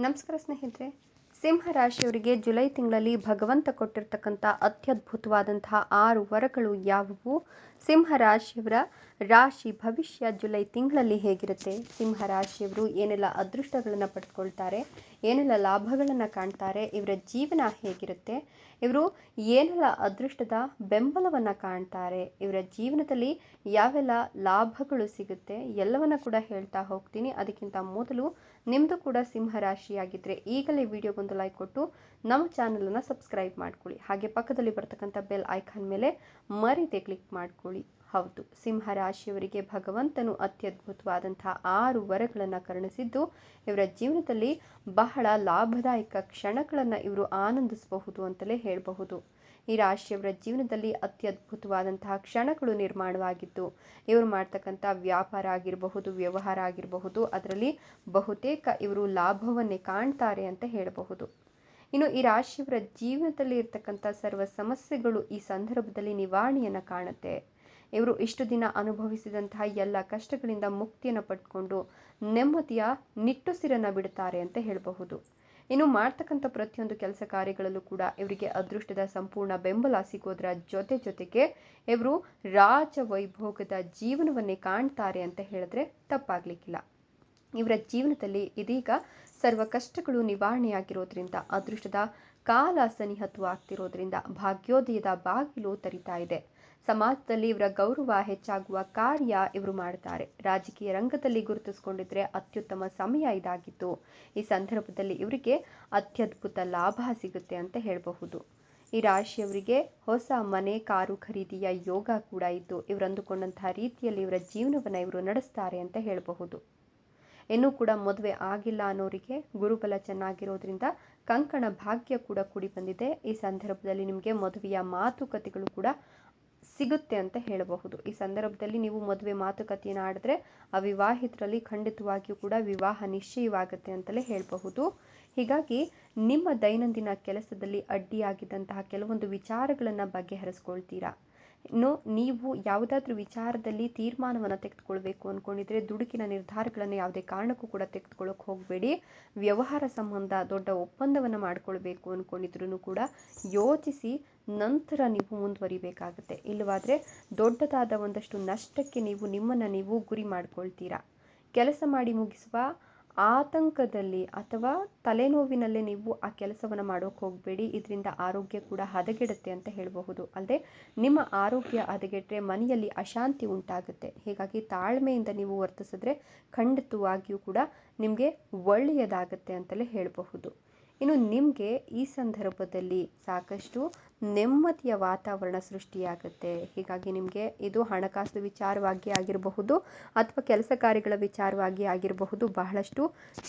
ನಮಸ್ಕಾರ ಸ್ನೇಹಿತರೆ. ಸಿಂಹ ರಾಶಿಯವರಿಗೆ ಜುಲೈ ತಿಂಗಳಲ್ಲಿ ಭಗವಂತ ಕೊಟ್ಟಿರ್ತಕ್ಕಂಥ ಅತ್ಯದ್ಭುತವಾದಂತಹ 6 ವರಗಳು ಯಾವುವು? ಸಿಂಹ ರಾಶಿಯವರ ರಾಶಿ ಭವಿಷ್ಯ ಜುಲೈ ತಿಂಗಳಲ್ಲಿ ಹೇಗಿರುತ್ತೆ? ಸಿಂಹ ರಾಶಿಯವರು ಏನೆಲ್ಲ ಅದೃಷ್ಟಗಳನ್ನು ಪಡೆದುಕೊಳ್ತಾರೆ, ಏನೆಲ್ಲ ಲಾಭಗಳನ್ನು ಕಾಣ್ತಾರೆ, ಇವರ ಜೀವನ ಹೇಗಿರುತ್ತೆ, ಇವರು ಏನೆಲ್ಲ ಅದೃಷ್ಟದ ಬೆಂಬಲವನ್ನು ಕಾಣ್ತಾರೆ, ಇವರ ಜೀವನದಲ್ಲಿ ಯಾವೆಲ್ಲ ಲಾಭಗಳು ಸಿಗುತ್ತೆ ಎಲ್ಲವನ್ನ ಕೂಡ ಹೇಳ್ತಾ ಹೋಗ್ತೀನಿ. ಅದಕ್ಕಿಂತ ಮೊದಲು ನಿಮ್ಮದು ಕೂಡ ಸಿಂಹ ರಾಶಿಯಾಗಿದ್ದರೆ ಈಗಲೇ ವಿಡಿಯೋಗೊಂದು ಲೈಕ್ ಕೊಟ್ಟು ನಮ್ಮ ಚಾನಲನ್ನು ಸಬ್ಸ್ಕ್ರೈಬ್ ಮಾಡ್ಕೊಳ್ಳಿ. ಹಾಗೆ ಪಕ್ಕದಲ್ಲಿ ಬರ್ತಕ್ಕಂಥ ಬೆಲ್ ಐಕಾನ್ ಮೇಲೆ ಮರೀದೆ ಕ್ಲಿಕ್ ಮಾಡ್ಕೊಳ್ಳಿ. ಹೌದು, ಸಿಂಹ ರಾಶಿಯವರಿಗೆ ಭಗವಂತನು ಅತ್ಯದ್ಭುತವಾದಂತಹ 6 ವರಗಳನ್ನು ಕರುಣಿಸಿದ್ದು ಇವರ ಜೀವನದಲ್ಲಿ ಬಹಳ ಲಾಭದಾಯಕ ಕ್ಷಣಗಳನ್ನು ಇವರು ಆನಂದಿಸಬಹುದು ಅಂತಲೇ ಹೇಳಬಹುದು. ಈ ರಾಶಿಯವರ ಜೀವನದಲ್ಲಿ ಅತ್ಯದ್ಭುತವಾದಂತಹ ಕ್ಷಣಗಳು ನಿರ್ಮಾಣವಾಗಿದ್ದು ಇವರು ಮಾಡ್ತಕ್ಕಂಥ ವ್ಯಾಪಾರ ಆಗಿರಬಹುದು, ವ್ಯವಹಾರ ಆಗಿರಬಹುದು, ಅದರಲ್ಲಿ ಬಹುತೇಕ ಇವರು ಲಾಭವನ್ನೇ ಕಾಣ್ತಾರೆ ಅಂತ ಹೇಳಬಹುದು. ಇನ್ನು ಈ ರಾಶಿಯವರ ಜೀವನದಲ್ಲಿ ಇರ್ತಕ್ಕಂಥ ಸರ್ವ ಸಮಸ್ಯೆಗಳು ಈ ಸಂದರ್ಭದಲ್ಲಿ ನಿವಾರಣೆಯನ್ನು ಕಾಣುತ್ತೆ. ಇವರು ಇಷ್ಟು ದಿನ ಅನುಭವಿಸಿದಂತಹ ಎಲ್ಲ ಕಷ್ಟಗಳಿಂದ ಮುಕ್ತಿಯನ್ನು ಪಡ್ಕೊಂಡು ನೆಮ್ಮದಿಯ ನಿಟ್ಟುಸಿರನ್ನು ಬಿಡುತ್ತಾರೆ ಅಂತ ಹೇಳಬಹುದು. ಇನ್ನು ಮಾಡ್ತಕ್ಕಂಥ ಪ್ರತಿಯೊಂದು ಕೆಲಸ ಕಾರ್ಯಗಳಲ್ಲೂ ಕೂಡ ಇವರಿಗೆ ಅದೃಷ್ಟದ ಸಂಪೂರ್ಣ ಬೆಂಬಲ ಸಿಗೋದರ ಜೊತೆಗೆ ಇವರು ರಾಜ ವೈಭೋಗದ ಜೀವನವನ್ನೇ ಕಾಣ್ತಾರೆ ಅಂತ ಹೇಳಿದ್ರೆ ತಪ್ಪಾಗ್ಲಿಕ್ಕಿಲ್ಲ. ಇವರ ಜೀವನದಲ್ಲಿ ಇದೀಗ ಸರ್ವ ಕಷ್ಟಗಳು ನಿವಾರಣೆಯಾಗಿರೋದ್ರಿಂದ, ಅದೃಷ್ಟದ ಕಾಲ ಸನಿಹತ್ವವಾಗ್ತಿರೋದ್ರಿಂದ ಭಾಗ್ಯೋದಯದ ಬಾಗಿಲು ತೆರಿತಾ ಇದೆ. ಸಮಾಜದಲ್ಲಿ ಇವರ ಗೌರವ ಹೆಚ್ಚಾಗುವ ಕಾರ್ಯ ಇವರು ಮಾಡ್ತಾರೆ. ರಾಜಕೀಯ ರಂಗದಲ್ಲಿ ಗುರುತಿಸಿಕೊಂಡಿದ್ರೆ ಅತ್ಯುತ್ತಮ ಸಮಯ ಇದಾಗಿತ್ತು. ಈ ಸಂದರ್ಭದಲ್ಲಿ ಇವರಿಗೆ ಅತ್ಯದ್ಭುತ ಲಾಭ ಸಿಗುತ್ತೆ ಅಂತ ಹೇಳಬಹುದು. ಈ ರಾಶಿಯವರಿಗೆ ಹೊಸ ಮನೆ ಕಾರು ಖರೀದಿಯ ಯೋಗ ಕೂಡ ಇದ್ದು ಇವರು ಅಂದುಕೊಂಡಂತಹ ರೀತಿಯಲ್ಲಿ ಇವರ ಜೀವನವನ್ನು ಇವರು ನಡೆಸ್ತಾರೆ ಅಂತ ಹೇಳಬಹುದು. ಇನ್ನೂ ಕೂಡ ಮದುವೆ ಆಗಿಲ್ಲ ಅನ್ನೋರಿಗೆ ಗುರುಬಲ ಚೆನ್ನಾಗಿರೋದ್ರಿಂದ ಕಂಕಣ ಭಾಗ್ಯ ಕೂಡ ಕೂಡಿ ಬಂದಿದೆ. ಈ ಸಂದರ್ಭದಲ್ಲಿ ನಿಮಗೆ ಮದುವೆಯ ಮಾತುಕತೆಗಳು ಕೂಡ ಸಿಗುತ್ತೆ ಅಂತ ಹೇಳಬಹುದು. ಈ ಸಂದರ್ಭದಲ್ಲಿ ನೀವು ಮದುವೆ ಮಾತುಕತೆಯನ್ನು ಆಡಿದ್ರೆ ಅವಿವಾಹಿತರಲ್ಲಿ ಖಂಡಿತವಾಗಿಯೂ ಕೂಡ ವಿವಾಹ ನಿಶ್ಚಯವಾಗುತ್ತೆ ಅಂತಲೇ ಹೇಳಬಹುದು. ಹೀಗಾಗಿ ನಿಮ್ಮ ದೈನಂದಿನ ಕೆಲಸದಲ್ಲಿ ಅಡ್ಡಿಯಾಗಿದ್ದಂತಹ ಕೆಲವೊಂದು ವಿಚಾರಗಳನ್ನು ಬಗೆಹರಿಸ್ಕೊಳ್ತೀರಾ. ಇನ್ನು ನೀವು ಯಾವುದಾದ್ರೂ ವಿಚಾರದಲ್ಲಿ ತೀರ್ಮಾನವನ್ನು ತೆಗೆದುಕೊಳ್ಬೇಕು ಅಂದ್ಕೊಂಡಿದ್ರೆ ದುಡುಕಿನ ನಿರ್ಧಾರಗಳನ್ನು ಯಾವುದೇ ಕಾರಣಕ್ಕೂ ಕೂಡ ತೆಗೆದುಕೊಳ್ಳೋಕೆ ಹೋಗಬೇಡಿ. ವ್ಯವಹಾರ ಸಂಬಂಧ ದೊಡ್ಡ ಒಪ್ಪಂದವನ್ನು ಮಾಡ್ಕೊಳ್ಬೇಕು ಅಂದ್ಕೊಂಡಿದ್ರೂ ಕೂಡ ಯೋಚಿಸಿ ನಂತರ ನೀವು ಮುಂದುವರಿಬೇಕಾಗುತ್ತೆ. ಇಲ್ಲವಾದರೆ ದೊಡ್ಡದಾದ ಒಂದಷ್ಟು ನಷ್ಟಕ್ಕೆ ನಿಮ್ಮನ್ನು ನೀವು ಗುರಿ ಮಾಡ್ಕೊಳ್ತೀರಾ. ಕೆಲಸ ಮಾಡಿ ಮುಗಿಸುವ ಆತಂಕದಲ್ಲಿ ಅಥವಾ ತಲೆನೋವಿನಲ್ಲೇ ನೀವು ಆ ಕೆಲಸವನ್ನು ಮಾಡೋಕೆ ಹೋಗಬೇಡಿ. ಇದರಿಂದ ಆರೋಗ್ಯ ಕೂಡ ಹದಗೆಡುತ್ತೆ ಅಂತ ಹೇಳಬಹುದು. ಅಲ್ಲದೆ ನಿಮ್ಮ ಆರೋಗ್ಯ ಹದಗೆಟ್ಟರೆ ಮನೆಯಲ್ಲಿ ಅಶಾಂತಿ ಉಂಟಾಗುತ್ತೆ. ಹೀಗಾಗಿ ತಾಳ್ಮೆಯಿಂದ ನೀವು ವರ್ತಿಸಿದ್ರೆ ಖಂಡಿತವಾಗಿಯೂ ಕೂಡ ನಿಮಗೆ ಒಳ್ಳೆಯದಾಗುತ್ತೆ ಅಂತಲೇ ಹೇಳಬಹುದು. ಇನ್ನು ನಿಮಗೆ ಈ ಸಂದರ್ಭದಲ್ಲಿ ಸಾಕಷ್ಟು ನೆಮ್ಮದಿಯ ವಾತಾವರಣ ಸೃಷ್ಟಿಯಾಗುತ್ತೆ. ಹೀಗಾಗಿ ನಿಮಗೆ ಇದು ಹಣಕಾಸು ವಿಚಾರವಾಗಿ ಆಗಿರಬಹುದು ಅಥವಾ ಕೆಲಸ ಕಾರ್ಯಗಳ ವಿಚಾರವಾಗಿ ಆಗಿರಬಹುದು, ಬಹಳಷ್ಟು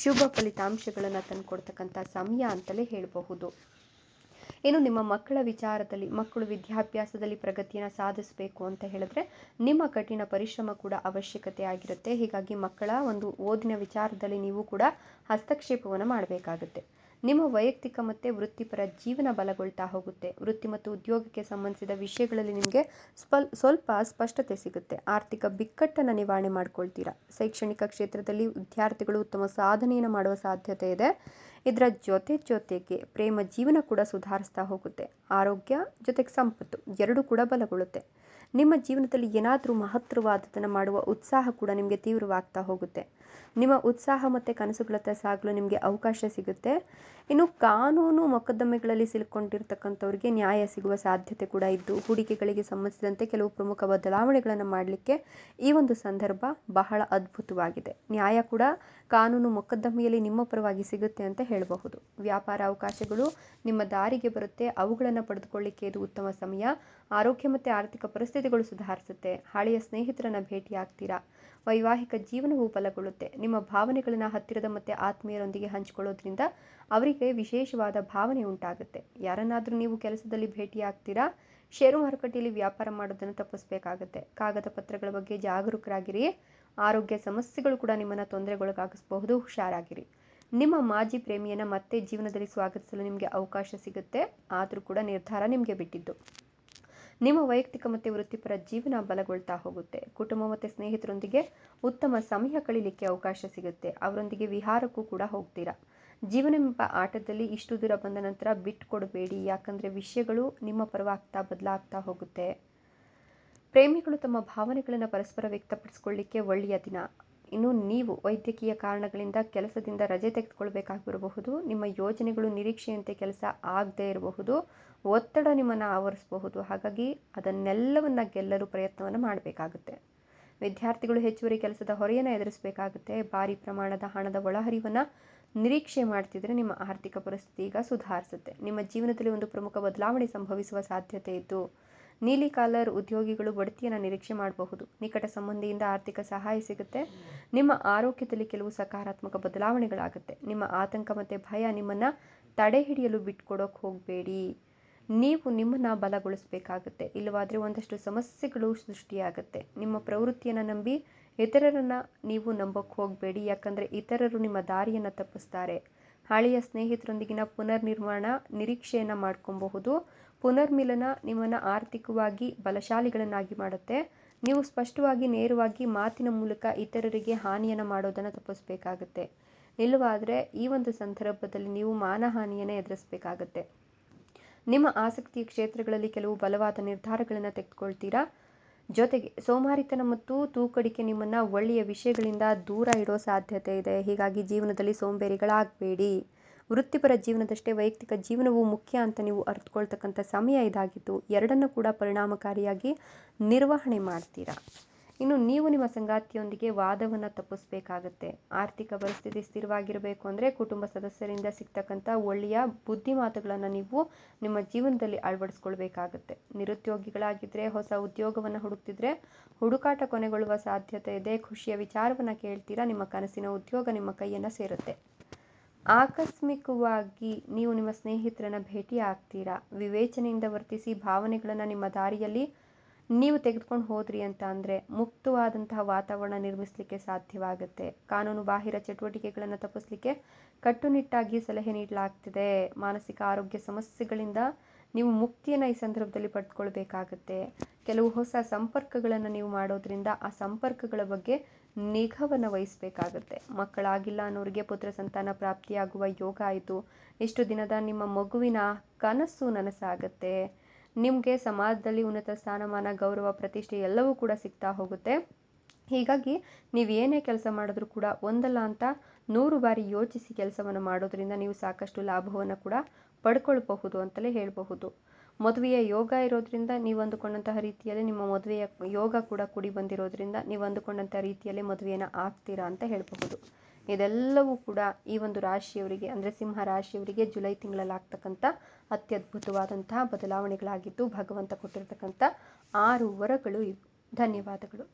ಶುಭ ಫಲಿತಾಂಶಗಳನ್ನು ತಂದುಕೊಡ್ತಕ್ಕಂಥ ಸಮಯ ಅಂತಲೇ ಹೇಳಬಹುದು. ಇನ್ನು ನಿಮ್ಮ ಮಕ್ಕಳ ವಿಚಾರದಲ್ಲಿ, ಮಕ್ಕಳು ವಿದ್ಯಾಭ್ಯಾಸದಲ್ಲಿ ಪ್ರಗತಿಯನ್ನು ಸಾಧಿಸಬೇಕು ಅಂತ ಹೇಳಿದ್ರೆ ನಿಮ್ಮ ಕಠಿಣ ಪರಿಶ್ರಮ ಕೂಡ ಅವಶ್ಯಕತೆ ಆಗಿರುತ್ತೆ. ಹೀಗಾಗಿ ಮಕ್ಕಳ ಒಂದು ಓದಿನ ವಿಚಾರದಲ್ಲಿ ನೀವು ಕೂಡ ಹಸ್ತಕ್ಷೇಪವನ್ನು ಮಾಡಬೇಕಾಗುತ್ತೆ. ನಿಮ್ಮ ವೈಯಕ್ತಿಕ ಮತ್ತು ವೃತ್ತಿಪರ ಜೀವನ ಬಲಗೊಳ್ತಾ ಹೋಗುತ್ತೆ. ವೃತ್ತಿ ಮತ್ತು ಉದ್ಯೋಗಕ್ಕೆ ಸಂಬಂಧಿಸಿದ ವಿಷಯಗಳಲ್ಲಿ ನಿಮಗೆ ಸ್ವಲ್ಪ ಸ್ಪಷ್ಟತೆ ಸಿಗುತ್ತೆ. ಆರ್ಥಿಕ ಬಿಕ್ಕಟ್ಟನ್ನು ನಿವಾರಣೆ ಮಾಡ್ಕೊಳ್ತೀರಾ. ಶೈಕ್ಷಣಿಕ ಕ್ಷೇತ್ರದಲ್ಲಿ ವಿದ್ಯಾರ್ಥಿಗಳು ಉತ್ತಮ ಸಾಧನೆಯನ್ನು ಮಾಡುವ ಸಾಧ್ಯತೆ ಇದೆ. ಇದರ ಜೊತೆಗೆ ಪ್ರೇಮ ಜೀವನ ಕೂಡ ಸುಧಾರಿಸ್ತಾ ಹೋಗುತ್ತೆ. ಆರೋಗ್ಯ ಜೊತೆಗೆ ಸಂಪತ್ತು ಎರಡೂ ಕೂಡ ಬಲಗೊಳ್ಳುತ್ತೆ. ನಿಮ್ಮ ಜೀವನದಲ್ಲಿ ಏನಾದರೂ ಮಹತ್ತರವಾದದನ್ನು ಮಾಡುವ ಉತ್ಸಾಹ ಕೂಡ ನಿಮಗೆ ತೀವ್ರವಾಗ್ತಾ ಹೋಗುತ್ತೆ. ನಿಮ್ಮ ಉತ್ಸಾಹ ಮತ್ತು ಕನಸುಗಳತ್ತ ಸಾಗಲು ನಿಮಗೆ ಅವಕಾಶ ಸಿಗುತ್ತೆ. ಇನ್ನು ಕಾನೂನು ಮೊಕದ್ದಮೆಗಳಲ್ಲಿ ಸಿಲುಕೊಂಡಿರ್ತಕ್ಕಂಥವ್ರಿಗೆ ನ್ಯಾಯ ಸಿಗುವ ಸಾಧ್ಯತೆ ಕೂಡ ಇದ್ದು ಹೂಡಿಕೆಗಳಿಗೆ ಸಂಬಂಧಿಸಿದಂತೆ ಕೆಲವು ಪ್ರಮುಖ ಬದಲಾವಣೆಗಳನ್ನು ಮಾಡಲಿಕ್ಕೆ ಈ ಒಂದು ಸಂದರ್ಭ ಬಹಳ ಅದ್ಭುತವಾಗಿದೆ. ನ್ಯಾಯ ಕೂಡ ಕಾನೂನು ಮೊಕದ್ದಮೆಯಲ್ಲಿ ನಿಮ್ಮ ಪರವಾಗಿ ಸಿಗುತ್ತೆ ಅಂತ ಹೇಳಬಹುದು. ವ್ಯಾಪಾರ ಅವಕಾಶಗಳು ನಿಮ್ಮ ದಾರಿಗೆ ಬರುತ್ತೆ. ಅವುಗಳನ್ನು ಪಡೆದುಕೊಳ್ಳಿಕ್ಕೆ ಇದು ಉತ್ತಮ ಸಮಯ. ಆರೋಗ್ಯ ಮತ್ತು ಆರ್ಥಿಕ ಪರಿಸ್ಥಿತಿಗಳು ಸುಧಾರಿಸುತ್ತೆ. ಹಳೆಯ ಸ್ನೇಹಿತರನ್ನು ಭೇಟಿಯಾಗ್ತೀರಾ. ವೈವಾಹಿಕ ಜೀವನವು ಬಲಗೊಳ್ಳುತ್ತೆ. ನಿಮ್ಮ ಭಾವನೆಗಳನ್ನು ಹತ್ತಿರದ ಮತ್ತು ಆತ್ಮೀಯರೊಂದಿಗೆ ಹಂಚಿಕೊಳ್ಳೋದ್ರಿಂದ ಅವರಿಗೆ ವಿಶೇಷವಾದ ಭಾವನೆ ಉಂಟಾಗುತ್ತೆ. ಯಾರನ್ನಾದರೂ ನೀವು ಕೆಲಸದಲ್ಲಿ ಭೇಟಿಯಾಗ್ತೀರಾ. ಷೇರು ಮಾರುಕಟ್ಟೆಯಲ್ಲಿ ವ್ಯಾಪಾರ ಮಾಡೋದನ್ನು ತಪ್ಪಿಸಬೇಕಾಗುತ್ತೆ. ಕಾಗದ ಪತ್ರಗಳ ಬಗ್ಗೆ ಜಾಗರೂಕರಾಗಿರಿ. ಆರೋಗ್ಯ ಸಮಸ್ಯೆಗಳು ಕೂಡ ನಿಮ್ಮನ್ನು ತೊಂದರೆಗೊಳಗಾಗಿಸಬಹುದು, ಹುಷಾರಾಗಿರಿ. ನಿಮ್ಮ ಮಾಜಿ ಪ್ರೇಮಿಯನ್ನು ಮತ್ತೆ ಜೀವನದಲ್ಲಿ ಸ್ವಾಗತಿಸಲು ನಿಮಗೆ ಅವಕಾಶ ಸಿಗುತ್ತೆ. ಆದರೂ ಕೂಡ ನಿರ್ಧಾರ ನಿಮಗೆ ಬಿಟ್ಟಿದ್ದು. ನಿಮ್ಮ ವೈಯಕ್ತಿಕ ಮತ್ತು ವೃತ್ತಿಪರ ಜೀವನ ಬಲಗೊಳ್ತಾ ಹೋಗುತ್ತೆ. ಕುಟುಂಬ ಮತ್ತು ಸ್ನೇಹಿತರೊಂದಿಗೆ ಉತ್ತಮ ಸಮಯ ಕಳೀಲಿಕ್ಕೆ ಅವಕಾಶ ಸಿಗುತ್ತೆ. ಅವರೊಂದಿಗೆ ವಿಹಾರಕ್ಕೂ ಕೂಡ ಹೋಗ್ತೀರಾ. ಜೀವನವೆಂಬ ಆಟದಲ್ಲಿ ಇಷ್ಟು ದೂರ ಬಂದ ನಂತರ ಬಿಟ್ಟುಕೊಡಬೇಡಿ, ಯಾಕಂದರೆ ವಿಷಯಗಳು ನಿಮ್ಮ ಪರವಾಗ್ತಾ ಬದಲಾಗ್ತಾ ಹೋಗುತ್ತೆ. ಪ್ರೇಮಿಗಳು ತಮ್ಮ ಭಾವನೆಗಳನ್ನು ಪರಸ್ಪರ ವ್ಯಕ್ತಪಡಿಸ್ಕೊಳ್ಳಿಕ್ಕೆ ಒಳ್ಳೆಯ ದಿನ. ಇನ್ನು ನೀವು ವೈದ್ಯಕೀಯ ಕಾರಣಗಳಿಂದ ಕೆಲಸದಿಂದ ರಜೆ ತೆಗೆದುಕೊಳ್ಬೇಕಾಗಿರಬಹುದು. ನಿಮ್ಮ ಯೋಜನೆಗಳು ನಿರೀಕ್ಷೆಯಂತೆ ಕೆಲಸ ಆಗದೇ ಇರಬಹುದು. ಒತ್ತಡ ನಿಮ್ಮನ್ನು ಆವರಿಸಬಹುದು. ಹಾಗಾಗಿ ಅದನ್ನೆಲ್ಲವನ್ನು ಗೆಲ್ಲಲು ಪ್ರಯತ್ನವನ್ನು ಮಾಡಬೇಕಾಗುತ್ತೆ. ವಿದ್ಯಾರ್ಥಿಗಳು ಹೆಚ್ಚುವರಿ ಕೆಲಸದ ಹೊರೆಯನ್ನು ಎದುರಿಸಬೇಕಾಗುತ್ತೆ. ಭಾರಿ ಪ್ರಮಾಣದ ಹಣದ ಒಳಹರಿವನ್ನು ನಿರೀಕ್ಷೆ ಮಾಡ್ತಿದ್ರೆ ನಿಮ್ಮ ಆರ್ಥಿಕ ಪರಿಸ್ಥಿತಿ ಈಗ ಸುಧಾರಿಸುತ್ತೆ. ನಿಮ್ಮ ಜೀವನದಲ್ಲಿ ಒಂದು ಪ್ರಮುಖ ಬದಲಾವಣೆ ಸಂಭವಿಸುವ ಸಾಧ್ಯತೆ ಇದ್ದು ನೀಲಿ ಕಾಲರ್ ಉದ್ಯೋಗಿಗಳು ಬಡ್ತಿಯನ್ನು ನಿರೀಕ್ಷೆ ಮಾಡಬಹುದು. ನಿಕಟ ಸಂಬಂಧಿಯಿಂದ ಆರ್ಥಿಕ ಸಹಾಯ ಸಿಗುತ್ತೆ. ನಿಮ್ಮ ಆರೋಗ್ಯದಲ್ಲಿ ಕೆಲವು ಸಕಾರಾತ್ಮಕ ಬದಲಾವಣೆಗಳಾಗುತ್ತೆ. ನಿಮ್ಮ ಆತಂಕ ಮತ್ತು ಭಯ ನಿಮ್ಮನ್ನು ತಡೆ ಹಿಡಿಯಲು ಬಿಟ್ಕೊಡೋಕೆ ಹೋಗಬೇಡಿ. ನೀವು ನಿಮ್ಮನ್ನು ಬಲಗೊಳಿಸಬೇಕಾಗುತ್ತೆ. ಇಲ್ಲವಾದರೆ ಒಂದಷ್ಟು ಸಮಸ್ಯೆಗಳು ಸೃಷ್ಟಿಯಾಗುತ್ತೆ. ನಿಮ್ಮ ಪ್ರವೃತ್ತಿಯನ್ನು ನಂಬಿ ಇತರರನ್ನು ನೀವು ನಂಬೋಕ್ಕೆ ಹೋಗಬೇಡಿ, ಯಾಕಂದರೆ ಇತರರು ನಿಮ್ಮ ದಾರಿಯನ್ನು ತಪ್ಪಿಸ್ತಾರೆ. ಹಳೆಯ ಸ್ನೇಹಿತರೊಂದಿಗಿನ ಪುನರ್ನಿರ್ಮಾಣ ನಿರೀಕ್ಷೆಯನ್ನು ಮಾಡ್ಕೊಬಹುದು. ಪುನರ್ಮಿಲನ ನಿಮ್ಮನ್ನು ಆರ್ಥಿಕವಾಗಿ ಬಲಶಾಲಿಗಳನ್ನಾಗಿ ಮಾಡುತ್ತೆ. ನೀವು ಸ್ಪಷ್ಟವಾಗಿ ನೇರವಾಗಿ ಮಾತಿನ ಮೂಲಕ ಇತರರಿಗೆ ಹಾನಿಯನ್ನು ಮಾಡೋದನ್ನು ತಪ್ಪಿಸಬೇಕಾಗುತ್ತೆ. ಇಲ್ಲವಾದರೆ ಈ ಒಂದು ಸಂದರ್ಭದಲ್ಲಿ ನೀವು ಮಾನಹಾನಿಯನ್ನು ಎದುರಿಸಬೇಕಾಗತ್ತೆ. ನಿಮ್ಮ ಆಸಕ್ತಿಯ ಕ್ಷೇತ್ರಗಳಲ್ಲಿ ಕೆಲವು ಬಲವಾದ ನಿರ್ಧಾರಗಳನ್ನು ತೆಗೆದುಕೊಳ್ತೀರಾ. ಜೊತೆಗೆ ಸೋಮಾರಿತನ ಮತ್ತು ತೂಕಡಿಕೆ ನಿಮ್ಮನ್ನು ಒಳ್ಳೆಯ ವಿಷಯಗಳಿಂದ ದೂರ ಇಡೋ ಸಾಧ್ಯತೆ ಇದೆ. ಹೀಗಾಗಿ ಜೀವನದಲ್ಲಿ ಸೋಂಬೇರಿಗಳಾಗಬೇಡಿ. ವೃತ್ತಿಪರ ಜೀವನದಷ್ಟೇ ವೈಯಕ್ತಿಕ ಜೀವನವೂ ಮುಖ್ಯ ಅಂತ ನೀವು ಅರ್ಥಕೊಳ್ತಕ್ಕಂಥ ಸಮಯ ಇದಾಗಿದ್ದು ಎರಡನ್ನೂ ಕೂಡ ಪರಿಣಾಮಕಾರಿಯಾಗಿ ನಿರ್ವಹಣೆ ಮಾಡ್ತೀರಾ. ಇನ್ನು ನೀವು ನಿಮ್ಮ ಸಂಗಾತಿಯೊಂದಿಗೆ ವಾದವನ್ನು ತಪ್ಪಿಸಬೇಕಾಗತ್ತೆ. ಆರ್ಥಿಕ ಪರಿಸ್ಥಿತಿ ಸ್ಥಿರವಾಗಿರಬೇಕು ಅಂದರೆ ಕುಟುಂಬ ಸದಸ್ಯರಿಂದ ಸಿಗ್ತಕ್ಕಂಥ ಒಳ್ಳೆಯ ಬುದ್ಧಿಮಾತುಗಳನ್ನು ನೀವು ನಿಮ್ಮ ಜೀವನದಲ್ಲಿ ಅಳವಡಿಸ್ಕೊಳ್ಬೇಕಾಗತ್ತೆ. ನಿರುದ್ಯೋಗಿಗಳಾಗಿದ್ದರೆ ಹೊಸ ಉದ್ಯೋಗವನ್ನು ಹುಡುಕ್ತಿದ್ರೆ ಹುಡುಕಾಟ ಕೊನೆಗೊಳ್ಳುವ ಸಾಧ್ಯತೆ ಇದೆ. ಖುಷಿಯ ವಿಚಾರವನ್ನು ಕೇಳ್ತೀರಾ. ನಿಮ್ಮ ಕನಸಿನ ಉದ್ಯೋಗ ನಿಮ್ಮ ಕೈಯನ್ನು ಸೇರುತ್ತೆ. ಆಕಸ್ಮಿಕವಾಗಿ ನೀವು ನಿಮ್ಮ ಸ್ನೇಹಿತರನ್ನು ಭೇಟಿ ಆಗ್ತೀರಾ. ವಿವೇಚನೆಯಿಂದ ವರ್ತಿಸಿ ಭಾವನೆಗಳನ್ನು ನಿಮ್ಮ ದಾರಿಯಲ್ಲಿ ನೀವು ತೆಗೆದುಕೊಂಡು ಹೋದ್ರಿ ಅಂತ ಅಂದರೆ ಮುಕ್ತವಾದಂತಹ ವಾತಾವರಣ ನಿರ್ಮಿಸಲಿಕ್ಕೆ ಸಾಧ್ಯವಾಗುತ್ತೆ. ಕಾನೂನು ಬಾಹಿರ ಚಟುವಟಿಕೆಗಳನ್ನು ತಪ್ಪಿಸಲಿಕ್ಕೆ ಕಟ್ಟುನಿಟ್ಟಾಗಿ ಸಲಹೆ ನೀಡಲಾಗ್ತಿದೆ. ಮಾನಸಿಕ ಆರೋಗ್ಯ ಸಮಸ್ಯೆಗಳಿಂದ ನೀವು ಮುಕ್ತಿಯನ್ನು ಈ ಸಂದರ್ಭದಲ್ಲಿ ಪಡೆದುಕೊಳ್ಬೇಕಾಗತ್ತೆ. ಕೆಲವು ಹೊಸ ಸಂಪರ್ಕಗಳನ್ನು ನೀವು ಮಾಡೋದ್ರಿಂದ ಆ ಸಂಪರ್ಕಗಳ ಬಗ್ಗೆ ನಿಗಾವನ್ನು ವಹಿಸಬೇಕಾಗತ್ತೆ. ಮಕ್ಕಳಾಗಿಲ್ಲ ಅನ್ನೋರಿಗೆ ಪುತ್ರ ಸಂತಾನ ಪ್ರಾಪ್ತಿಯಾಗುವ ಯೋಗ ಆಯಿತು. ಇಷ್ಟು ದಿನದ ನಿಮ್ಮ ಮಗುವಿನ ಕನಸು ನನಸಾಗುತ್ತೆ. ನಿಮಗೆ ಸಮಾಜದಲ್ಲಿ ಉನ್ನತ ಸ್ಥಾನಮಾನ, ಗೌರವ, ಪ್ರತಿಷ್ಠೆ ಎಲ್ಲವೂ ಕೂಡ ಸಿಗ್ತಾ ಹೋಗುತ್ತೆ. ಹೀಗಾಗಿ ನೀವು ಏನೇ ಕೆಲಸ ಮಾಡಿದ್ರೂ ಕೂಡ ಒಂದಲ್ಲ ಅಂತ 100 ಬಾರಿ ಯೋಚಿಸಿ ಕೆಲಸವನ್ನು ಮಾಡೋದ್ರಿಂದ ನೀವು ಸಾಕಷ್ಟು ಲಾಭವನ್ನು ಕೂಡ ಪಡ್ಕೊಳ್ಬಹುದು ಅಂತಲೇ ಹೇಳಬಹುದು. ಮದುವೆಯ ಯೋಗ ಇರೋದ್ರಿಂದ ನೀವು ಅಂದುಕೊಂಡಂತಹ ರೀತಿಯಲ್ಲಿ ನಿಮ್ಮ ಮದುವೆಯ ಯೋಗ ಕೂಡ ಕೂಡಿ ಬಂದಿರೋದ್ರಿಂದ ನೀವು ಅಂದುಕೊಂಡಂಥ ರೀತಿಯಲ್ಲೇ ಮದುವೆಯನ್ನು ಆಗ್ತೀರಾ ಅಂತ ಹೇಳಬಹುದು. ಇದೆಲ್ಲವೂ ಕೂಡ ಈ ಒಂದು ರಾಶಿಯವರಿಗೆ ಅಂದರೆ ಸಿಂಹ ರಾಶಿಯವರಿಗೆ ಜುಲೈ ತಿಂಗಳಲ್ಲಿ ಆಗ್ತಕ್ಕಂಥ ಅತ್ಯದ್ಭುತವಾದಂತಹ ಬದಲಾವಣೆಗಳಾಗಿದ್ದು ಭಗವಂತ ಕೊಟ್ಟಿರ್ತಕ್ಕಂಥ 6 ವರಗಳು ಇವು. ಧನ್ಯವಾದಗಳು.